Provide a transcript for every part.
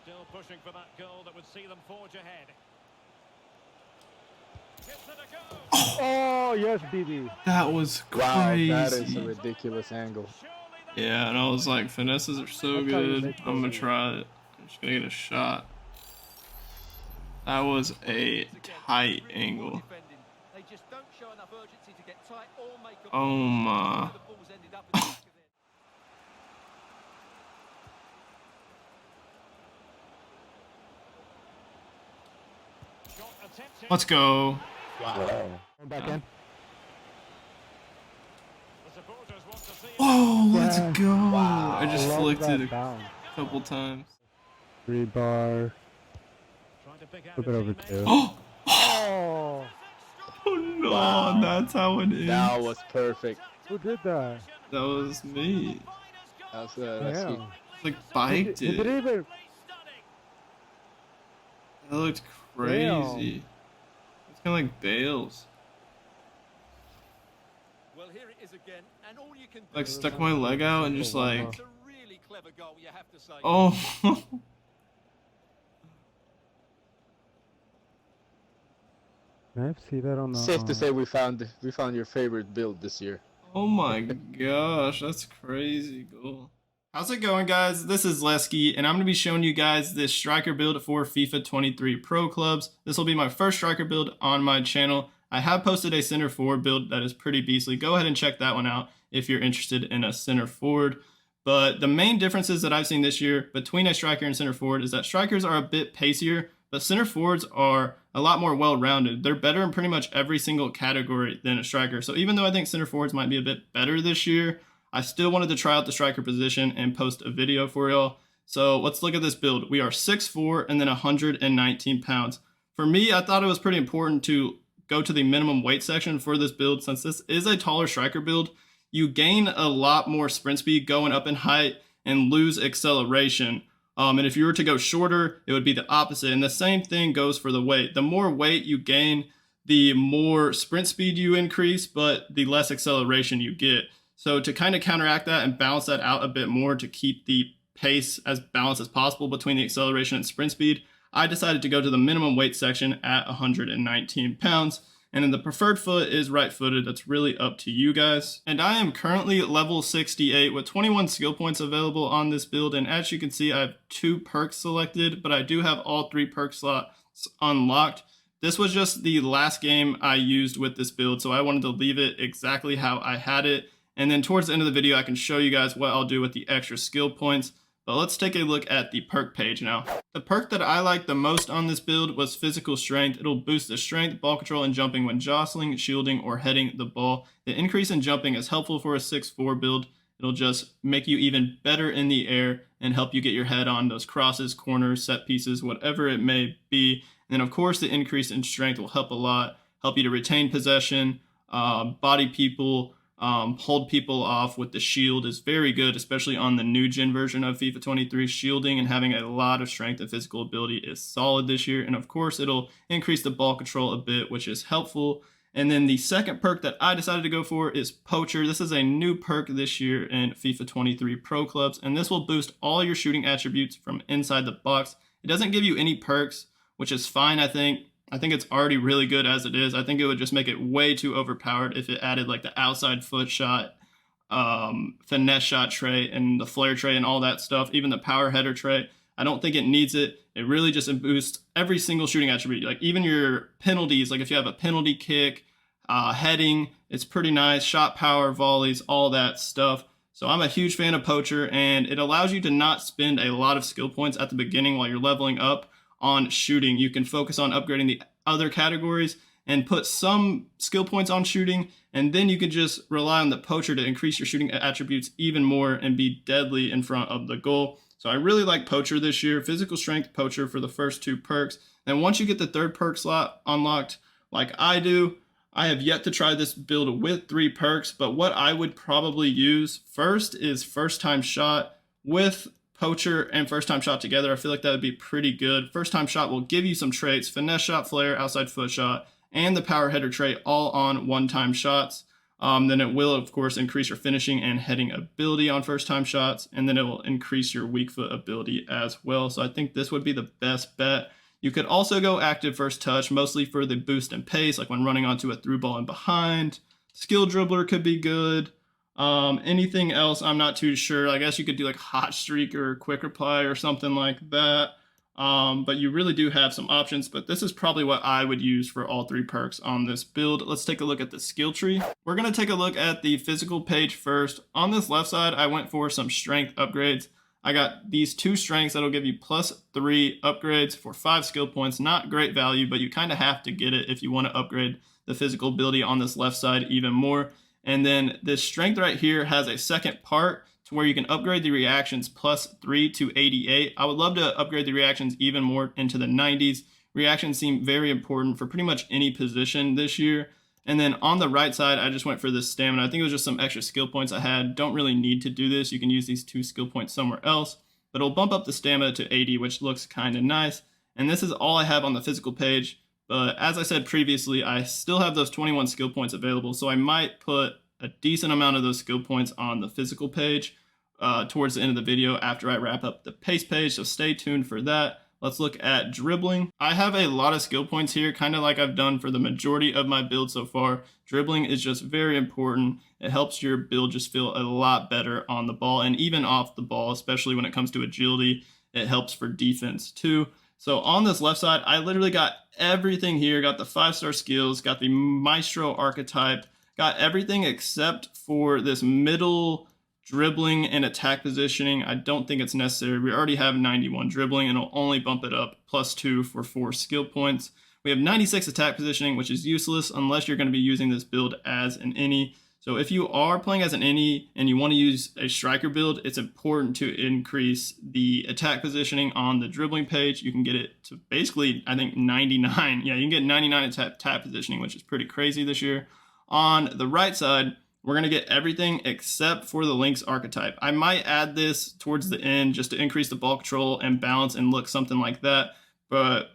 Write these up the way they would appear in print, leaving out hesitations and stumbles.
Still pushing for that goal that would see them forge ahead. Oh, yes, BB. That was crazy. Wow, that is a ridiculous angle. Yeah, and I was like, finesses are so good. I'm gonna try it. I'm just gonna get a shot. That was a tight angle. Oh my. Let's go. Wow. Back in. Oh, let's go. Wow. I just flicked it a Down. couple times. 3 bar. Flip it over 2. Oh, Oh, oh no, Wow. that's how it is. That was perfect. who did that? That was me. That's Damn. Like biked He didn't it. even. That looked crazy. It's kind of like Bales. Well, here it is again, and all you can do Like stuck my leg out and just like, it's a really clever goal, you have to say. oh. Can I see that on the? Safe to say we found your favorite build this year. Oh my gosh, that's crazy cool. How's it going, guys? This is Lesky, and I'm going to be showing you guys this striker build for FIFA 23 Pro Clubs. This will be my first striker build on my channel. I have posted a center forward build that is pretty beastly. Go ahead and check that one out if you're interested in a center forward. But the main differences that I've seen this year between a striker and center forward is that strikers are a bit pacier, but center forwards are a lot more well-rounded. They're better in pretty much every single category than a striker. So even though I think center forwards might be a bit better this year, I still wanted to try out the striker position and post a video for y'all. So let's look at this build. We are 6'4" and then 119 pounds. For me, I thought it was pretty important to go to the minimum weight section for this build. Since this is a taller striker build, you gain a lot more sprint speed going up in height and lose acceleration. And if you were to go shorter, it would be the opposite. And the same thing goes for the weight. The more weight you gain, the more sprint speed you increase, but the less acceleration you get. So to kind of counteract that and balance that out a bit more to keep the pace as balanced as possible between the acceleration and sprint speed, I decided to go to the minimum weight section at 119 pounds. And then the preferred foot is right-footed. That's really up to you guys. And I am currently level 68 with 21 skill points available on this build. And as you can see, I have 2 perks selected, but I do have all 3 perk slots unlocked. This was just the last game I used with this build, so I wanted to leave it exactly how I had it. And then towards the end of the video, I can show you guys what I'll do with the extra skill points. But let's take a look at the perk page now. The perk that I liked the most on this build was physical strength. It'll boost the strength, ball control, and jumping when jostling, shielding, or heading the ball. The increase in jumping is helpful for a 6'4" build. It'll just make you even better in the air and help you get your head on those crosses, corners, set pieces, whatever it may be. And then of course, the increase in strength will help a lot, help you to retain possession, body people, hold people off with the shield is very good, especially on the new gen version of FIFA 23. Shielding and having a lot of strength and physical ability is solid this year. And of course, it'll increase the ball control a bit, which is helpful. And then the second perk that I decided to go for is Poacher. This is a new perk this year in FIFA 23 Pro Clubs, and this will boost all your shooting attributes from inside the box. It doesn't give you any perks, which is fine, I think. I think it's already really good as it is. I think it would just make it way too overpowered if it added like the outside foot shot, finesse shot trait, and the flare trait and all that stuff, even the power header trait. I don't think it needs it. It really just boosts every single shooting attribute. Like even your penalties, like if you have a penalty kick, heading, it's pretty nice. Shot power, volleys, all that stuff. So I'm a huge fan of Poacher, and it allows you to not spend a lot of skill points at the beginning while you're leveling up on shooting. You can focus on upgrading the other categories and put some skill points on shooting, and then you can just rely on the Poacher to increase your shooting attributes even more and be deadly in front of the goal. So I really like Poacher this year. Physical strength Poacher for the first 2 perks. And once you get the 3rd perk slot unlocked like I do, I have yet to try this build with 3 perks, but what I would probably use first is first time shot with Poacher and first time shot together. I feel like that would be pretty good. First time shot will give you some traits: finesse shot, flare, outside foot shot, and the power header trait all on one-time shots. then it will, of course, increase your finishing and heading ability on first-time shots, and then it will increase your weak foot ability as well. So I think this would be the best bet. You could also go active first touch, mostly for the boost and pace, like when running onto a through ball and behind. Skill dribbler could be good. Anything else, I'm not too sure. I guess you could do like hot streak or quick reply or something like that. But you really do have some options, but this is probably what I would use for all 3 perks on this build. Let's take a look at the skill tree. We're going to take a look at the physical page first. On this left side, I went for some strength upgrades. I got these 2 strengths that'll give you +3 upgrades for 5 skill points. Not great value, but you kind of have to get it if you want to upgrade the physical ability on this left side even more. And then this strength right here has a second part to where you can upgrade the reactions +3 to 88. I would love to upgrade the reactions even more into the 90s. Reactions seem very important for pretty much any position this year. And then on the right side, I just went for this stamina. I think it was just some extra skill points I had. Don't really need to do this. You can use these 2 skill points somewhere else. But it'll bump up the stamina to 80, which looks kind of nice. And this is all I have on the physical page. But as I said previously, I still have those 21 skill points available. So I might put a decent amount of those skill points on the physical page towards the end of the video after I wrap up the pace page. So stay tuned for that. Let's look at dribbling. I have a lot of skill points here, kind of like I've done for the majority of my build so far. Dribbling is just very important. It helps your build just feel a lot better on the ball and even off the ball, especially when it comes to agility. It helps for defense too. So on this left side, I literally got everything here. Got the 5-star skills, got the Maestro archetype, got everything except for this middle dribbling and attack positioning. I don't think it's necessary. We already have 91 dribbling and it'll only bump it up +2 for 4 skill points. We have 96 attack positioning, which is useless unless you're going to be using this build as an any. So if you are playing as an any and you want to use a striker build, it's important to increase the attack positioning on the dribbling page. You can get it to basically, I think, 99. Yeah, you can get 99 attack positioning, which is pretty crazy this year. On the right side, we're going to get everything except for the Lynx archetype. I might add this towards the end just to increase the ball control and balance and look something like that. But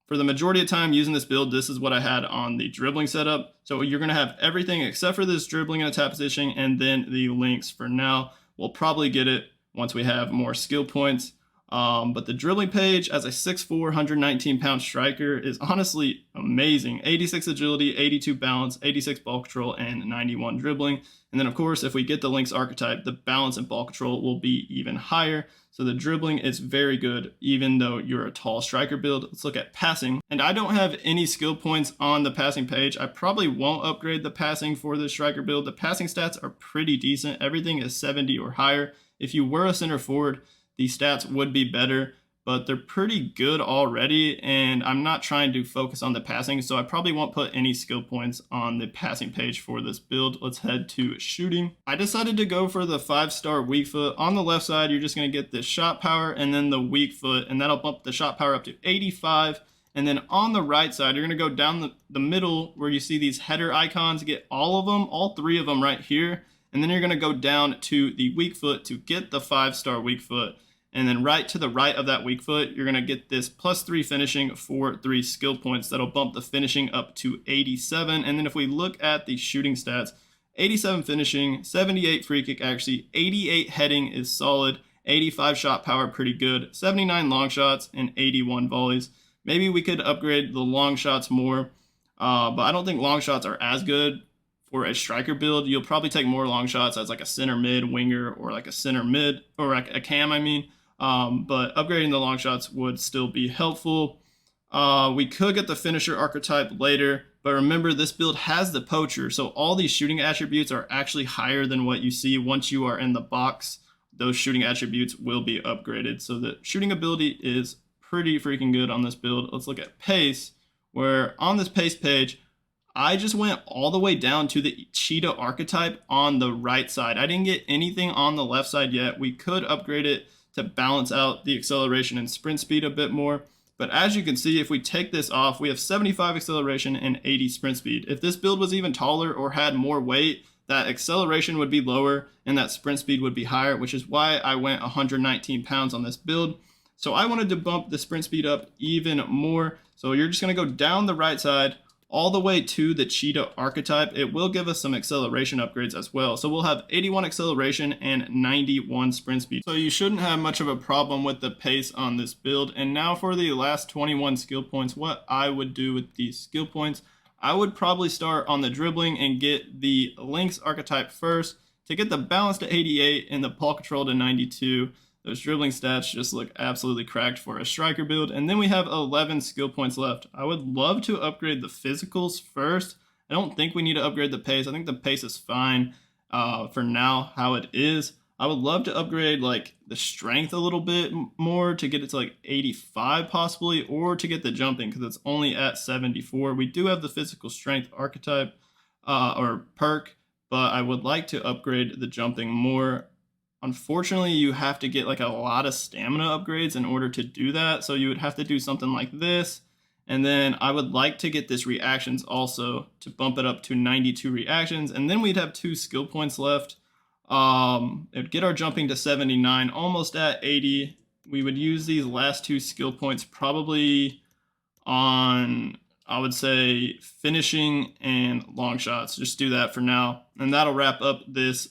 for the majority of time using this build, this is what I had on the dribbling setup. So you're going to have everything except for this dribbling and attack positioning and then the Lynx for now. We'll probably get it once we have more skill points. But the dribbling page as a 6'4", 119-pound striker is honestly amazing. 86 agility, 82 balance, 86 ball control, and 91 dribbling. And then, of course, if we get the Lynx archetype, the balance and ball control will be even higher. So the dribbling is very good, even though you're a tall striker build. Let's look at passing. And I don't have any skill points on the passing page. I probably won't upgrade the passing for the striker build. The passing stats are pretty decent. Everything is 70 or higher. If you were a center forward, the stats would be better, but they're pretty good already, and I'm not trying to focus on the passing, so I probably won't put any skill points on the passing page for this build. Let's head to shooting. I decided to go for the 5-star weak foot. On the left side, you're just going to get this shot power and then the weak foot, and that'll bump the shot power up to 85. And then on the right side, you're going to go down the middle where you see these header icons, get all of them, all 3 of them right here. And then you're going to go down to the weak foot to get the 5-star weak foot. And then right to the right of that weak foot, you're going to get this +3 finishing for 3 skill points. That'll bump the finishing up to 87. And then if we look at the shooting stats, 87 finishing, 78 free kick accuracy, 88 heading is solid, 85 shot power pretty good, 79 long shots, and 81 volleys. Maybe we could upgrade the long shots more, but I don't think long shots are as good for a striker build. You'll probably take more long shots as like a center mid winger or like a center mid or like a cam, I mean. But upgrading the long shots would still be helpful. We could get the finisher archetype later, but remember this build has the poacher, so all these shooting attributes are actually higher than what you see once you are in the box. Those shooting attributes will be upgraded, so the shooting ability is pretty freaking good on this build. Let's look at pace, where on this pace page, I just went all the way down to the cheetah archetype on the right side. I didn't get anything on the left side yet. We could upgrade it to balance out the acceleration and sprint speed a bit more. But as you can see, if we take this off, we have 75 acceleration and 80 sprint speed. If this build was even taller or had more weight, that acceleration would be lower and that sprint speed would be higher, which is why I went 119 pounds on this build. So I wanted to bump the sprint speed up even more. So you're just going to go down the right side all the way to the cheetah archetype, it will give us some acceleration upgrades as well. So we'll have 81 acceleration and 91 sprint speed. So you shouldn't have much of a problem with the pace on this build. And now for the last 21 skill points, what I would do with these skill points, I would probably start on the dribbling and get the Lynx archetype first to get the balance to 88 and the ball control to 92. Those dribbling stats just look absolutely cracked for a striker build. And then we have 11 skill points left. I would love to upgrade the physicals first. I don't think we need to upgrade the pace. I think the pace is fine for now, how it is. I would love to upgrade like the strength a little bit more to get it to like 85 possibly, or to get the jumping because it's only at 74. We do have the physical strength archetype or perk, but I would like to upgrade the jumping more. Unfortunately, you have to get like a lot of stamina upgrades in order to do that. So you would have to do something like this. And then I would like to get this reactions also to bump it up to 92 reactions. And then we'd have 2 skill points left. It would get our jumping to 79, almost at 80. We would use these last 2 skill points probably on, I would say, finishing and long shots. Just do that for now. And that'll wrap up this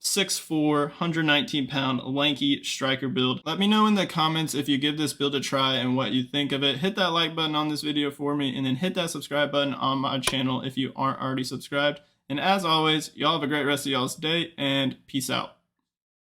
6'4", 119-pound lanky striker build. Let me know in the comments if you give this build a try and what you think of it. Hit that like button on this video for me, and then hit that subscribe button on my channel if you aren't already subscribed. And as always, y'all have a great rest of y'all's day, and peace out.